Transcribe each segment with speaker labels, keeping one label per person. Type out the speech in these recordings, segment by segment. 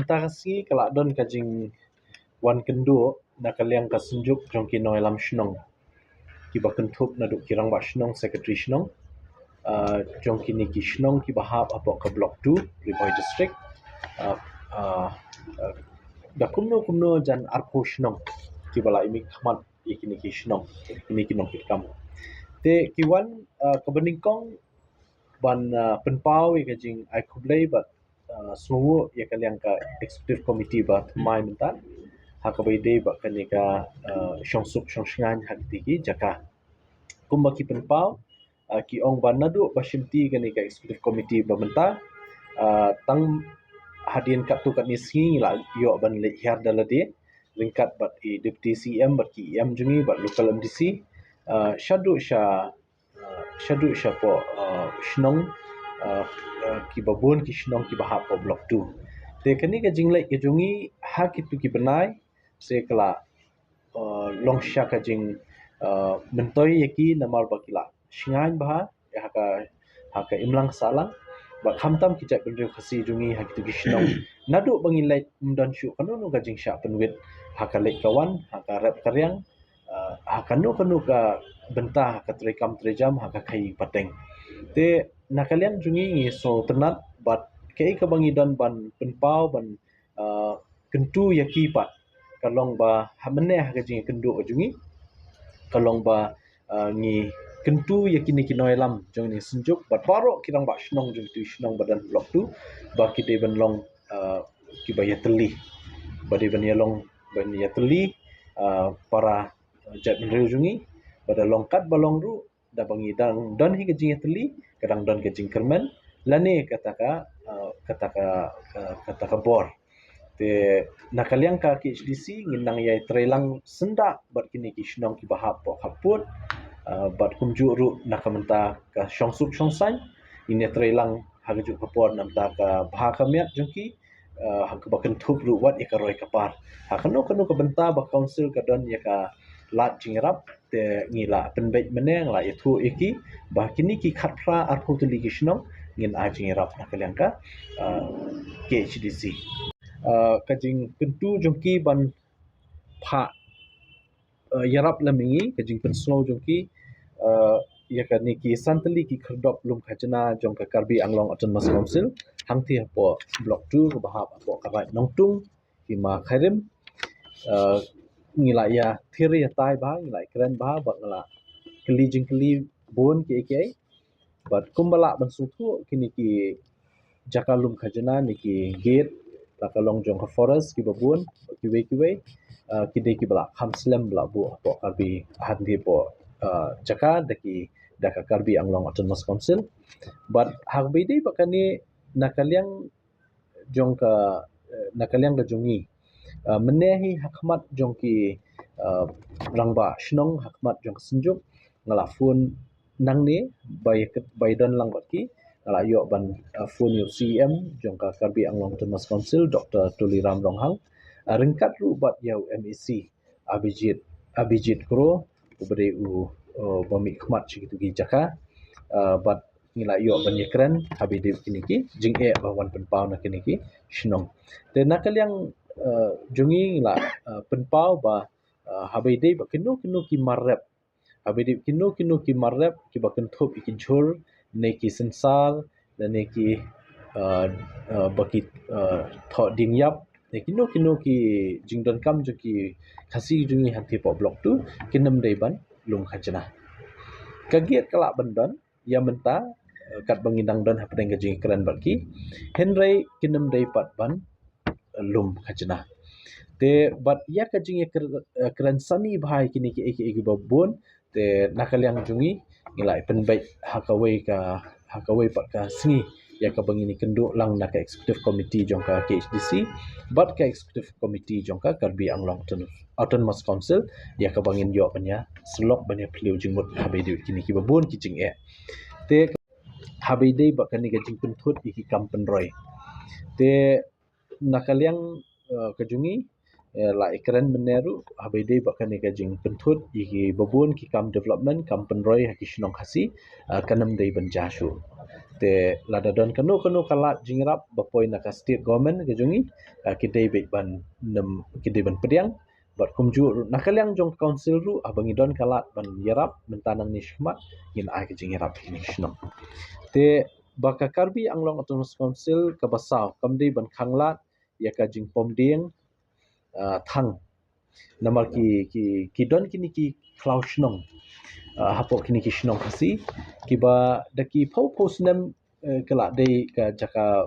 Speaker 1: mentah kasi kelak don kajing wan kendo nakaliang kasunjuk jongki noi lam shnong ki bakentup naduk kirang ba shnong secretary shnong jongki ni ki shnong ki bahap apok ke blok 2 Riboy district uh, uh, uh, da kumno jan arpo shnong ki bala imi khamat ikini ki shnong ini ki nong kitkam te ki wan kebeningkong ban penpau ya kajing ai kublai bat sungu ya kaliang ka executive committee ba mai mentan hakabai dei ba kanika shongsuk shongsngan hak tigi jaka kumba ki penpau ki ong ban nadu bashimti kanika executive committee ba menta tang hadin kat tu kat ni singi la yo ban le hiar dalade ringkat bat i deputy cm bat ki em jungi bat local mdc shadu sha po shnong ki babun ki shnong ki bahap po blok 2 te kani ka jinglai ke jungi hak itu ki benai se kala long sha ka jing mentoi yaki namar bakila shingan bah haka imlang salang ba khamtam ki chak benru khasi jungi hak itu ki shnong nadu bangilai mdan shu kanu nu ka jing sha penwit haka lek kawan haka rap karyang hakanu ka bentah haka trekam trejam haka khai pateng te nakalian jungi ngi so tenat bat kei ka bangi dan ban penpau ban kentu yaki pat kalong ba hamne haka jing kendu jungi kalong ba ngi kentu yakini kinoi lam jong ni sunjuk bat paro kirang ba shnong jong tu shnong badan blok tu ba kite ban long ki ba yateli badi ban yalong ban yateli para jat benru jungi pada longkat balong ru da bangi dan hi kajing yateli kadang dan kajing kermen lane kataka bor te nakaliang ka ki HDC nginang yai trelang senda bat kini ki shnong ki bahap po khaput bat kumju ru nakamenta ka shongsuk shongsan ini trelang hagaju kapor namta ka bahakamiat jungki hak bakan thup ru wat ikaroi kapar hakano kanu ka benta ba council ka don ya ka lat jingrap te ngila penbait meneng la itu iki bah kini ki khatra arpu tuli ki shnong ngin a jingrap nakaliang ka KHDC kajing kentu jongki ban pha yarap lamingi kajing penslo jongki ya kani ki santali ki kherdop lum khajana jong ka karbi anglong autonomous council hangti po blok 2 ko bahap po karai nongtung ki ma kharim ngila ya thiri tai ba ngila kren ba ngala keli jingkeli bon ki bat kumbala ban sutu kini ki jakalum khajana niki gate lakalong jong ka forest ki babun kiwe kide ki bala khamslem bala bu po karbi handi po jaka daka karbi anglong autonomous council but hagbidi bakani nakaliang jong ka jungi menehi hakmat jong ki rangba shnong hakmat jong senjuk ngalafun nangni by dan lang batki ngala yo ban phone yo cm jong ka karbi anglong autonomous council Dr. Tuliram Ronghang ringkat ru bat yau mec abijit kro ubere u bami khmat chikitu gi jaka bat ngila yo ban yekren habide kini ki jing bawan penpau na kini ki shnong te nakaliang jungi ngila penpau ba habide ba kinu ki marrep habide kinu ki marrep ki ba kentup ikin chur ne ki sensar dan ne ki baki tho dingyap ne kinu ki jingdon kam jo ki khasi jungi hanti po blok tu kinam dei ban lum khajana kagiat kala bandan ya menta kat bangindang don hapeng gajing keren barki henry kinam dei pat ban lum khajana te bat ya kajing keren sani bhai kini ki eki babon te nakaliang jungi ngilai penbai hakawai pat ka singi ya ka bangini kendu lang na ka executive committee jong ka KHDC bat ka executive committee jong ka karbi anglong autonomous council ya ka bangin yo banya slok banya pliu jingmut habedi kini ki babon ki jing te habedi ba kani ka jing penthut iki kampen roy te nakaliang kajungi la ikren meneru habede bakani ka jing penthut iki babun ki kam development kam penroy haki shnong khasi kanam dei banjashu te lada don kanu kalat jingrap bapoi naka state government ke jungi kidai be ban nem kidai ban pediang bat kumju nakaliang jong council ru abangi don kalat ban yarap mentanang ni shmat in ai ke jingrap ini shnam te baka karbi anglong autonomous council ka basau kamdei ban khanglat ya ka jing pomding thang namar ki don kini ki klaushnong hapo kini ki shnong kasi kiba daki pau snem kala dei ka jaka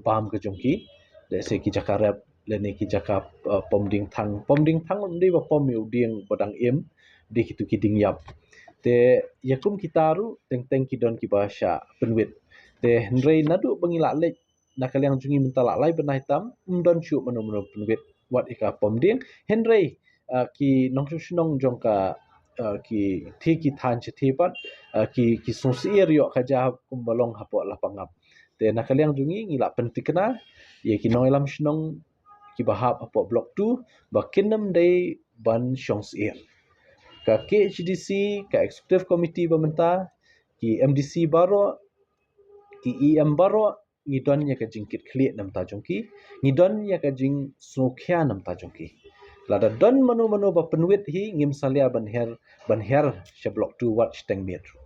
Speaker 1: bam ke jongki le se ki jaka rap le ne ki jaka pomding thang dei ba pom yu ding bodang em di kitu ki ding yap te yakum kitaru teng ki don ki bahasa penwit te hnrei nadu bangila lek nakaliang jungi mentala lai benai tam don chu mano penwit wat ika pomding hnrei ki nongshunong jongka ki thi ki than che thi pat ki sosier yo khaja kumbalong hapo lapangap te nakaliang jungi ngila pentikna ye ki noilam shnong ki bahap hapo block 2 bakinam dei ban shongsir ka KHDC ka executive committee bamenta ki MDC baro ki EM baro ngidon ya ka jingkit khliet nam ta jongki ngidon ya ka jing sokhya nam ta jongki lada don manu ba penwit hi ngim salia banher she block 2 wat steng metro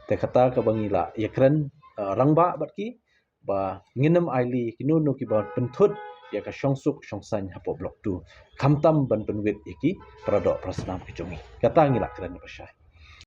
Speaker 1: te kata ka bangila yakran rangba batki ba nginam aili kinu no ki ba penthut ya ka shongsuk shongsan hapo block 2 khamtam ban penwit iki pradok prasnam ki jongi kata ngila kran pasai